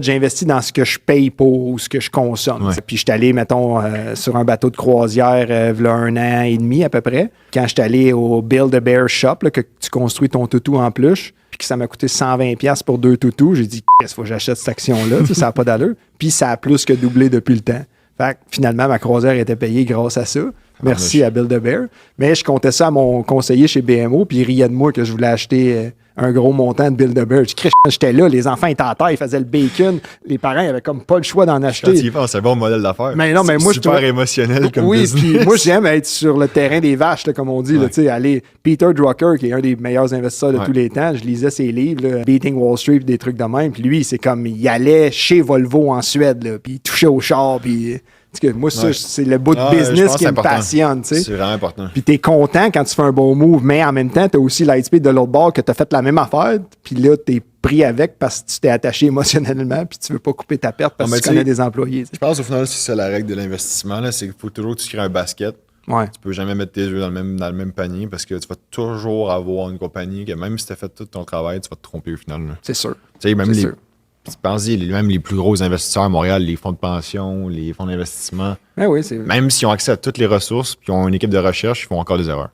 j'investis dans ce que je paye pour ou ce que je consomme. Ouais. Puis je suis allé, mettons, sur un bateau de croisière il y a 1 an et demi à peu près. Quand je suis allé au Build-A-Bear Shop, là, que tu construis ton toutou en pluche, puis que ça m'a coûté 120$ pour 2 toutous, j'ai dit, qu'est-ce qu'il faut que j'achète cette action-là? Ça n'a pas d'allure. Puis ça a plus que doublé depuis le temps. Fait que finalement, ma croisière était payée grâce à ça. Merci à Build-A-Bear. Mais je comptais ça à mon conseiller chez BMO, puis il riait de moi que je voulais acheter un gros montant de Build-A-Bear. J'étais là, les enfants étaient à terre, ils faisaient le bacon. Les parents, ils avaient comme pas le choix d'en acheter. Quand tu y penses, c'est un bon modèle d'affaires. Mais non, mais moi, super émotionnel comme business. Oui, puis moi, j'aime être sur le terrain des vaches, là, comme on dit. Là, aller, Peter Drucker, qui est un des meilleurs investisseurs de tous les temps, je lisais ses livres, là, Beating Wall Street, des trucs de même. Puis lui, c'est comme, il allait chez Volvo en Suède, là, puis il touchait au char, puis... Moi, ça, c'est le bout de business qui me passionne. C'est vraiment important. Puis t'es content quand tu fais un bon move, mais en même temps, t'as aussi Lightspeed de l'autre bord que t'as fait la même affaire, puis là, t'es pris avec parce que tu t'es attaché émotionnellement, puis tu veux pas couper ta perte parce que tu connais des employés. Je pense au final, c'est ça la règle de l'investissement, là, c'est qu'il faut toujours que tu crées un basket. Ouais. Tu peux jamais mettre tes œufs dans le même panier parce que tu vas toujours avoir une compagnie que même si tu as fait tout ton travail, tu vas te tromper au final. Là. C'est sûr. Tu sais, même pensez, même les plus gros investisseurs à Montréal, les fonds de pension, les fonds d'investissement, oui, même s'ils ont accès à toutes les ressources et ont une équipe de recherche, ils font encore des erreurs.